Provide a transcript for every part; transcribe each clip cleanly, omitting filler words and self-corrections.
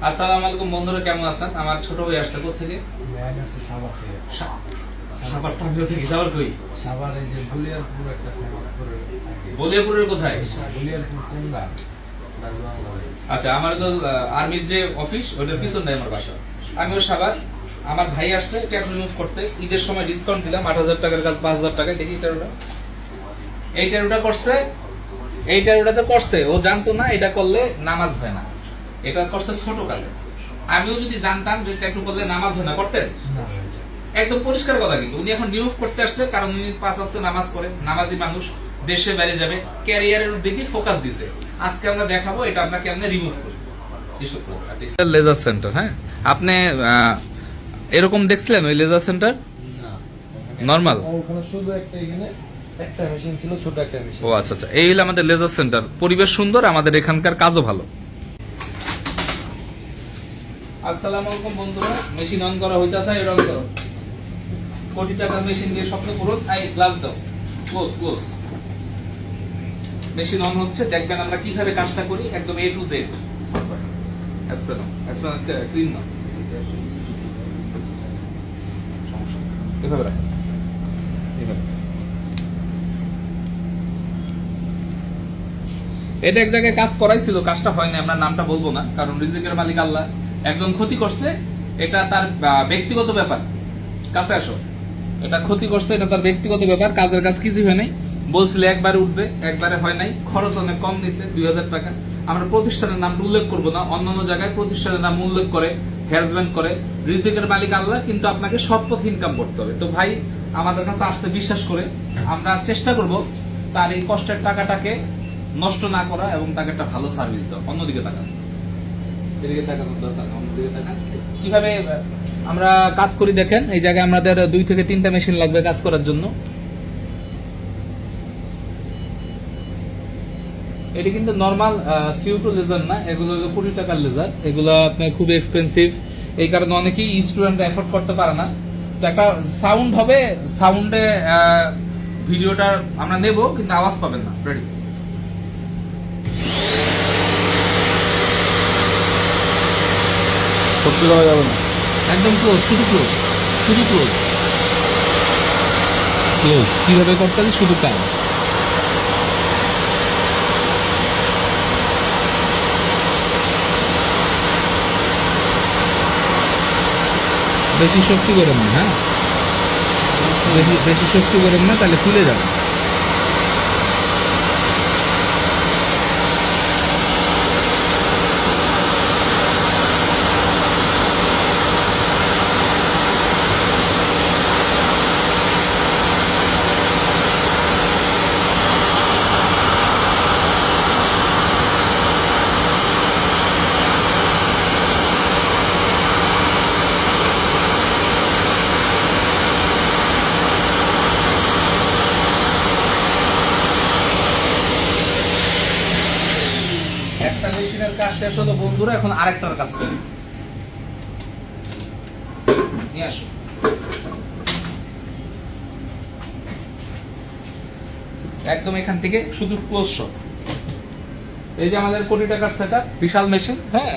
আসসালামু আলাইকুম বন্ধুরা, কেমন আছেন? আমার ছোট ভাই আসছে কোথা থেকে? সাভার টাঙ্গিল থেকে। সাভার কই? সাভারে যে বলিয়ারপুর একটা বলিয়াপুরের কোথায়? বলিয়ারপুর কোনগা। আচ্ছা, আমার তো আর্মির যে অফিস ওটার পিছনে আমার বাসা। আমিও সাভার। আমার ভাই আসছে ট্যাক্স রিমুভ করতে। ঈদের সময় ডিসকাউন্ট দিলাম 8,000 টাকার কাজ 5,000 টাকায়। দেখি এই টেরোটা করছে। এই টেরোটা যে করছে ও জানতো না এটা করলে নামাজ হয় না। এটা করছে ছোট কালে। আমিও যদি জানতাম যে ট্যাটু করলে নামাজ হয় না, করতেন? একদম পরিষ্কার কথা। কিন্তু উনি এখন রিমুভ করতে আসছে কারণ উনি 5 ওয়াক্ত নামাজ পড়ে, নামাজি মানুষ, দেশে বাইরে যাবে, ক্যারিয়ারের দিকে ফোকাস দিছে। আজকে আমরা দেখাবো এটা আপনাকে কেমনে রিমুভ করব। লেজার সেন্টার, হ্যাঁ, আপনি এরকম দেখছিলেন ওই লেজার সেন্টার? নরমাল ওখানে শুধু একটা মেশিন ছিল, ছোট একটা মেশিন। ও আচ্ছা আচ্ছা, এই হলো আমাদের লেজার সেন্টার। পরিবেশ সুন্দর, আমাদের এখানকার কাজও ভালো। আসসালামু আলাইকুম বন্ধুরা, মেশিন অন করা হইতাছে। এটা অন করো। কোটি টাকার মেশিন দিয়ে স্বপ্ন পূরণ। আই গ্লাস দাও। ক্লোজ। মেশিন অন হচ্ছে, দেখবেন আমরা কিভাবে কাজটা করি একদম A to Z। অ্যাসপ্রেন ক্রিম নাও। এভাবে রাখো। এটা এক জায়গায় কাজ করাইছিল, কাজটা হয় না। আমরা নামটা বলবো না কারণ রিজিকের মালিক আল্লাহ। একজন ক্ষতি করছে, এটা তার ব্যক্তিগত ব্যাপার। কাছে আসো। এটা ক্ষতি করছে, এটা তার ব্যক্তিগত ব্যাপার। কাজের কাজ কিছু হয় নাই। বলছিলে একবারে উঠবে, একবারে হয় নাই। খরচ অনেক কম দিয়েছে, 2,000 টাকা। আমরা প্রতিষ্ঠানের নাম উল্লেখ করবো না। অন্যান্য জায়গায় প্রতিষ্ঠানের নাম উল্লেখ করে হ্যারাসমেন্ট করে। রিজিকের মালিক আল্লাহ, কিন্তু আপনাকে সৎ পথে ইনকাম করতে হবে। তো ভাই আমাদের কাছে আসতে বিশ্বাস করে আমরা চেষ্টা করব তার এই কষ্টের টাকাটাকে নষ্ট না করা এবং তাকে একটা ভালো সার্ভিস দাও। অন্যদিকে তাকান, এদিকে তাকানোর দরকার, অন্যদিকে তাকান। কিভাবে আমরা কাজ করি দেখেন। এই জায়গায় আমাদের 2 থেকে 3টা মেশিন লাগবে কাজ করার জন্য। এটি কিন্তু নরমাল CO2 লেজার না, এগুলো হলো 20 টাকার লেজার। এগুলো আপনার খুব এক্সপেন্সিভ, এই কারণে অনেকেই স্টুডেন্ট এফোর্ড করতে পারে না। তো একটা সাউন্ড হবে, সাউন্ডে ভিডিওটা আমরা নেব কিন্তু আওয়াজ পাবেন না। রেডি? সত্যি করা যাবে না। একদম ক্লোজ, শুধু ক্লোজ। কিভাবে করতে হবে? শুধু কাজ। বেশি শক্তি করেন না, হ্যাঁ, বেশি শক্তি করেন না, তাহলে ফুলে যাবে। একটা মেশিনের কাজ শেষ হলো বন্ধুরা, এখন আরেকটার কাজ করি। নিয়ে আসো। একদম এখান থেকে শুধু ক্লোজ শট। এই যে আমাদের কোটি টাকার সেটআপ, বিশাল মেশিন, হ্যাঁ,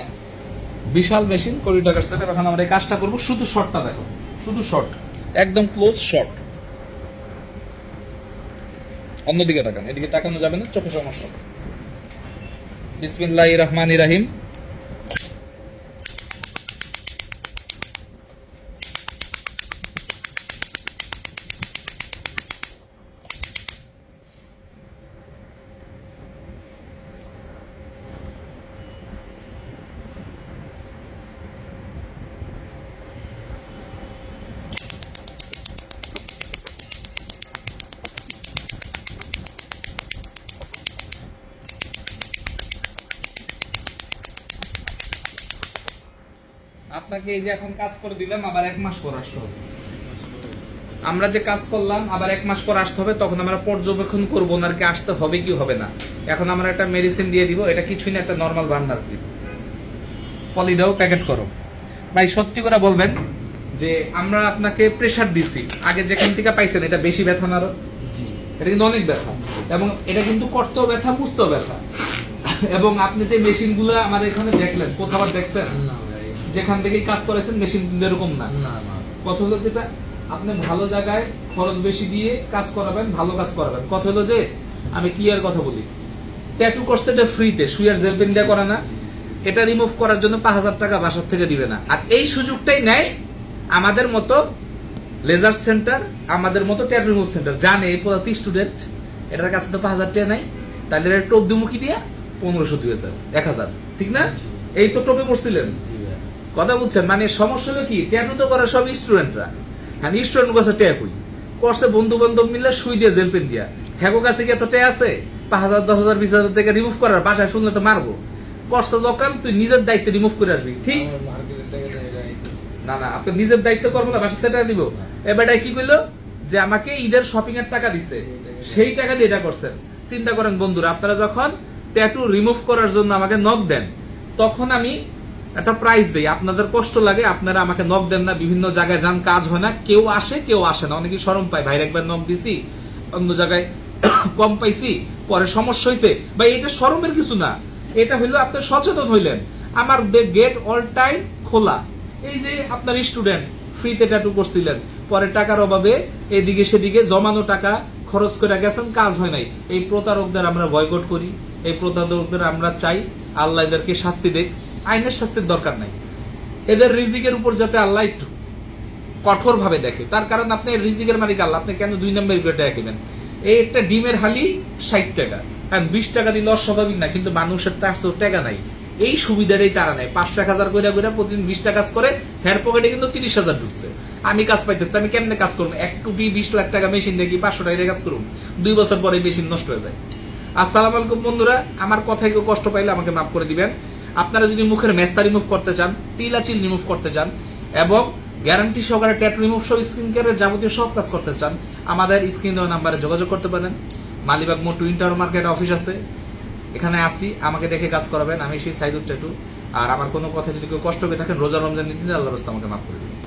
বিশাল মেশিন, কোটি টাকার সেটআপ। এখন আমরা এই কাজটা করব, শুধু শটটা দেখো, শুধু শট, একদম ক্লোজ শট। অন্যদিকে তাকান, এদিকে তাকানো যাবে না, চোখে সমস্যা। বিসমিল্লাহির রহমানির রহিম। আপনাকে এই যে এখন কাজ করে দিলাম, আবার 1 মাস পর আসতে হবে। আমরা যে কাজ করলাম আবার 1 মাস পর আসতে হবে, তখন আমরা পর্যবেক্ষণ করবো না আর কি আসতে হবে কি হবে না। এখন আমরা একটা মেডিসিন দিয়ে দিব, এটা কিছুই না, একটা নর্মাল বার্নার ক্রিম। পলিডাও প্যাকেট করো। ভাই সত্যি করে বলবেন যে আমরা আপনাকে প্রেসার দিছি, আগে যেখান থেকে পাইছেন এটা বেশি ব্যথা না? এটা কিন্তু অনেক ব্যথা, এবং এটা কিন্তু করতেও ব্যথা, বুঝতেও ব্যথা। এবং আপনি যে মেশিনগুলো আমার এখানে দেখলেন, কোথাও দেখছেন না ভাই, যেখান থেকেই কাজ করেছেন মেশিন কিন্তু এরকম না। না না কথা হলো যেটা আপনি ভালো জায়গায় খরচ বেশি দিয়ে কাজ করাবেন, ভালো কাজ করাবেন। কথা হলো যে আমি ক্লিয়ার কথা বলি, ট্যাটু করছে এটা ফ্রিতে, সুইয়ার জেল পেন দিয়ে করা না, এটা রিমুভ করার জন্য 5,000 টাকা বাসার থেকে দিবে না। আর এই সুযোগটাই নেয় আমাদের মতো লেজার সেন্টার, আমাদের মতো ট্যাটু রিমুভ সেন্টার, জানে এই প্রতি স্টুডেন্ট এটার কাছে তো 5,000 টাকা নাই, তাহলে এর টোপ দুমুখী দিয়া 1500, 2000, 1000, ঠিক না? এই তো টোপে পড়ছিলেন, জি ভাই। কথা বুঝছেন? মানে সমস্যা হলো কি, ট্যাটু তো করে সব স্টুডেন্টরা, হ্যাঁ স্টুডেন্ট কাছে ট্যাকুই করছে, বন্ধু বান্ধব মিলে সুই দিয়ে জেল পেন দিয়া, হ্যাগো কাছে কি এত ট্যা আছে 5,000, 10,000, 20,000 টাকা রিমুভ করার? বাসায় শুনলে তো মারবো। করছে যখন তুই নিজের দায়িত্বে রিমুভ করে আসবি, ঠিক আমার মার্কেটের টাকা দিয়ে এটা করছি। না? না, আপনি নিজের দায়িত্ব করবো না, বাসার থেকে টাকা দিব। এবারটা কি কইলো যে আমাকে ঈদের শপিং এর টাকা দিছে, সেই টাকা দিয়ে এটা করছেন। চিন্তা করেন বন্ধুরা, আপনারা যখন ট্যাটু রিমুভ করার জন্য আমাকে নক দেন, তখন আমি একটা প্রাইস দেই, আপনাদের কষ্ট লাগে, আপনারা আমাকে নক দেন না, বিভিন্ন জায়গায় যান, কাজ হয় না, কেউ আসে কেউ আসে না, অনেকে শরম পায়, ভাইয়ের একবার নক দিছি অন্য জায়গায় কম পাইছি, পরে সমস্যা হয়েছে। ভাই এটা শরমের কিছু না, এটা হইলো আপনি সচেতন হইলেন। আমার গেট অল টাইম খোলা। এই যে আপনার স্টুডেন্ট ফ্রিতে ট্যাটু করছিলেন, পরে টাকার অভাবে এদিকে সেদিকে জমানো টাকা খরচ করে গেছেন, কাজ হয় নাই। এই প্রতারকদের আমরা বয়কট করি, এই প্রতারকদের আমরা চাই আল্লাহ এদেরকে শাস্তি দেখ, আইনের শাস্তির দরকার নাই, এদের রিজিকের উপর যাতে আল্লাহ একটু কঠোর ভাবে দেখে। তার কারণ আপনি রিজিকের মালিক আল্লাহ, আপনি কেন 2 নম্বর টাকা খেবেন? এই একটা ডিমের হালি 60 টাকা, হ্যাঁ 20 টাকা দিলে অস্বাভাবিক না, কিন্তু মানুষের কাছেও টাকা নাই, এই সুবিধাটাই তারা নেয়। 500-1000 করে করে প্রতিদিন 20 টাকা কাজ করে, হেয়ার পকেটে কিন্তু 30,000 ঢুকছে। আমি কাজ পাইতেছি, আমি কেমনে কাজ করবো? 1 কোটি 20 লাখ টাকা মেশিন দেখি 500 টাকা দিয়ে কাজ করুন, 2 বছর পরে মেশিন নষ্ট হয়ে যায়। আসসালামু আলাইকুম বন্ধুরা, আমার কথায় কেউ কষ্ট পাইলে আমাকে মাফ করে দিবেন। আপনারা যদি মুখের মেস্তা রিমুভ করতে চান, তিলাচিল রিমুভ করতে চান এবং গ্যারান্টি সহকারে ট্যাটু রিমুভ সহ স্কিন কেয়ারের যাবতীয় সব কাজ করতে চান, আমাদের স্ক্রিন দেওয়া নাম্বারে যোগাযোগ করতে পারেন। মালিবাগ মোড় টুইন টাওয়ার মার্কেট অফিস আছে, এখানে আসি, আমাকে দেখে কাজ করাবেন। আমি সেই সাইদুর ট্যাটু। আর আমার কোনো কথা যদি কেউ কষ্ট পেয়ে থাকেন, রোজা রমজান দিন আল্লাহ রাস্তা আমাকে মাফ করে দিবেন।